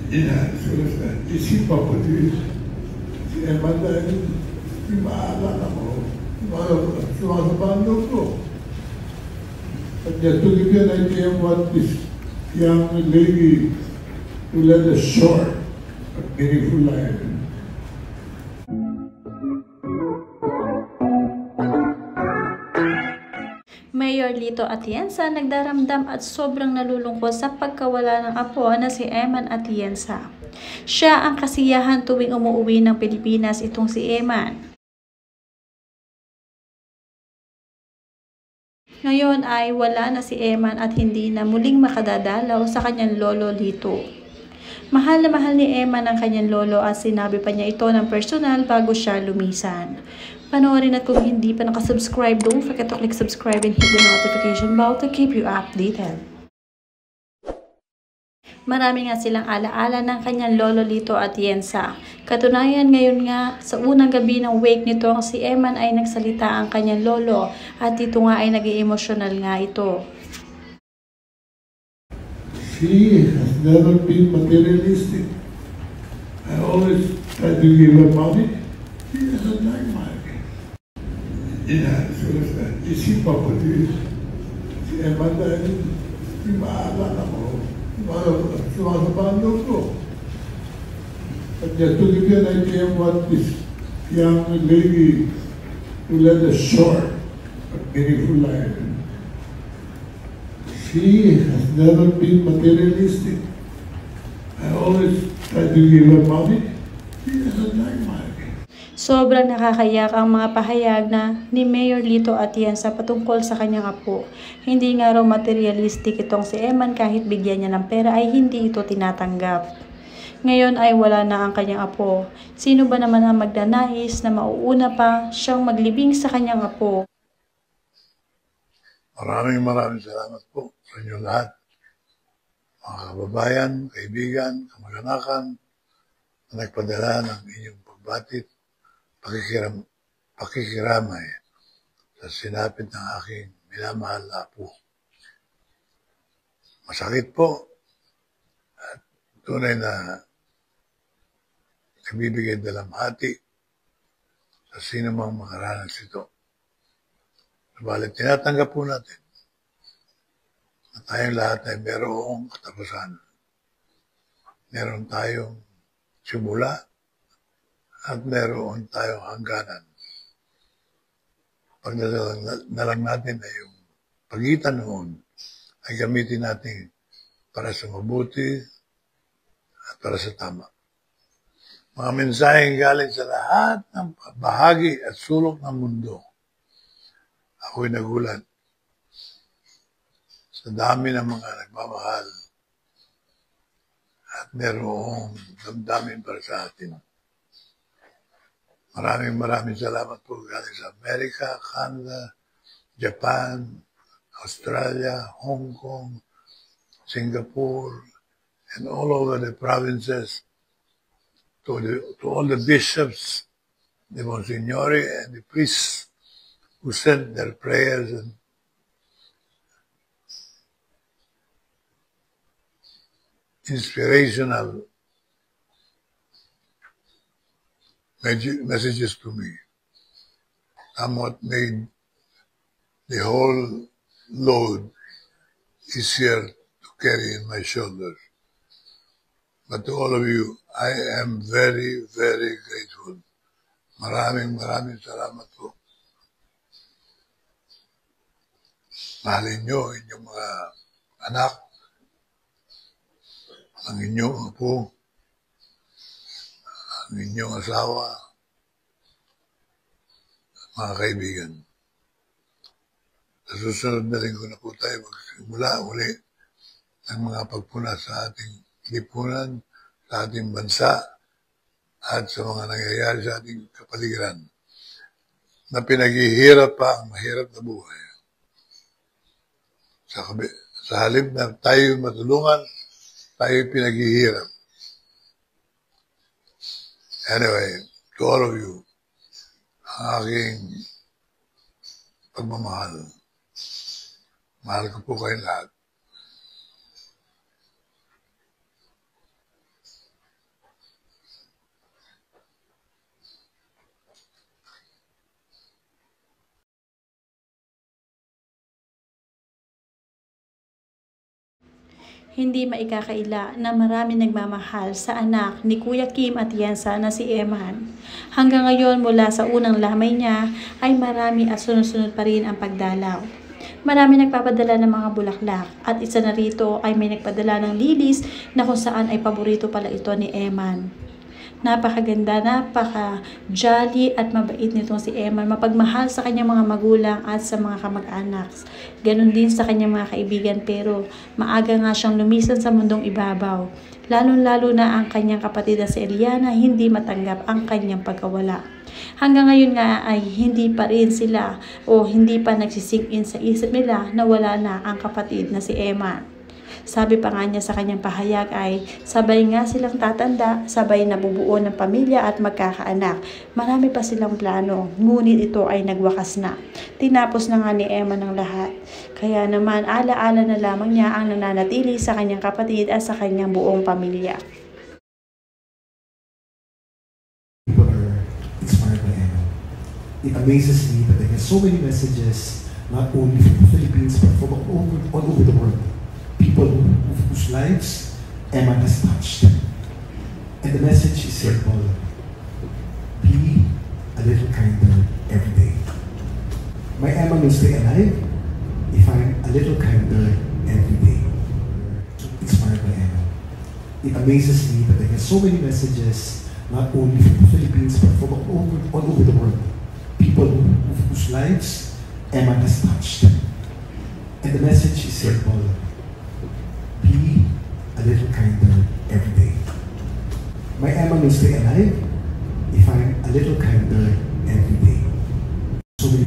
Isip ako si Emma dahil yung maalala ko, sumasabahan daw ko. But just to give you an idea of what this young lady who led a short but meaningful life. Mayor Lito Atienza nagdaramdam at sobrang nalulungkot sa pagkawala ng apo na si Eman Atienza. Siya ang kasiyahan tuwing umuwi ng Pilipinas itong si Eman. Ngayon ay wala na si Eman at hindi na muling makadadalaw sa kanyang lolo Lito. Mahal na mahal ni Eman ang kanyang lolo at sinabi pa niya ito ng personal bago siya lumisan. Panoorin at kung hindi pa nakasubscribe, don't forget to click subscribe and hit the notification bell to keep you updated. Marami nga silang alaala ng kanyang lolo Lito Atienza. Katunayan ngayon nga sa unang gabi ng wake nito si Eman ay nagsalita ang kanyang lolo at ito nga ay nag-emotional nga ito. She has never been materialistic. I always try to give her money. She doesn't like money. Isip ako si Emma dahil yung maalala ko, sumasabahan daw ko. But just to give you an idea of what this young lady who led a short but meaningful life. She has never been materialistic. I always try to give her money. She doesn't like money. Sobrang nakakayak ang mga pahayag na ni Mayor Lito Atienza patungkol sa kanyang apo. Hindi nga raw materialistic itong si Eman kahit bigyan niya ng pera ay hindi ito tinatanggap. Ngayon ay wala na ang kanyang apo. Sino ba naman ang magnanais na mauuna pa siyang maglibing sa kanyang apo? Maraming salamat po sa inyo lahat. Mga kababayan, kaibigan, kamag-anakan na nagpadala ng inyong pagbatit, pakikiramay sa sinapit ng aking minamahal na apo. Masakit po at tunay na nagbibigay dalamhati sa sino mang makaranas ito. Subalit tinatanggap po natin na tayong lahat ay merong katapusan. Meron tayong simula at meron tayong hangganan. Pagdasal na lang natin na yung pagitan noon ay gamitin natin para sa mabuti at para sa tama. Mga mensaheng galing sa lahat ng bahagi at sulok ng mundo. Ako'y nagulat sa dami ng mga nagmamahal at merong damdamin para sa atin. Maraming salamat po galing sa Amerika, Canada, Japan, Australia, Hong Kong, Singapore, and all over the provinces, to all the bishops, the monsignori, and the priests who sent their prayers and inspirational messages to me. Somewhat made the whole load easier to carry in my shoulders. But to all of you, I am very grateful. Maraming salamat po. Mahalin nyo inyong mga anak, ang inyong apo, ang inyong asawa, mga kaibigan. Sa susunod na linggo na po tayo magsimula uli ng mga pagpuna sa ating lipunan, sa ating bansa, at sa mga nangyayari sa ating kapaligiran na pinaghihirap pa ang mahirap na buhay. Sa halip na tayo matulungan, tayo pinaghihirap. Anyway, to all of you, ang aking pagmamahal. Mahal ko po kayo lahat. Hindi maikakaila na marami nagmamahal sa anak ni Kuya Kim Atienza na si Eman. Hanggang ngayon mula sa unang lamay niya ay marami at sunod-sunod pa rin ang pagdalaw. Marami nagpapadala ng mga bulaklak at isa na rito ay may nagpadala ng lilis na kung saan ay paborito pala ito ni Eman. Napakaganda, napaka-jolly at mabait nitong si Eman. Mapagmahal sa kanyang mga magulang at sa mga kamag-anak. Ganon din sa kanyang mga kaibigan pero maaga nga siyang lumisan sa mundong ibabaw. Lalo-lalo na ang kanyang kapatid na si Eliana hindi matanggap ang kanyang pagkawala. Hanggang ngayon nga ay hindi pa rin sila o hindi pa nagsisink in sa isip nila na wala na ang kapatid na si Eman. Sabi pa nga niya sa kanyang pahayag ay sabay nga silang tatanda, sabay nabubuo ng pamilya at magkakaanak. Marami pa silang plano, ngunit ito ay nagwakas na. Tinapos na nga ni Emma ng lahat. Kaya naman ala-ala na lamang niya ang nananatili sa kanyang kapatid at sa kanyang buong pamilya. People are inspired by Emma. It amazes me that I get so many messages, not only from the Philippines, but from all over the world. People whose lives Emma has touched. And the message is simple. Be a little kinder every day. My Emma will stay alive if I'm a little kinder every day. Inspired by Emma. It amazes me that I get so many messages, not only from the Philippines, but from all over the world. People whose lives Emma has touched. And the message is simple. Be a little kinder every day. My Emma will stay alive if I'm a little kinder every day. So many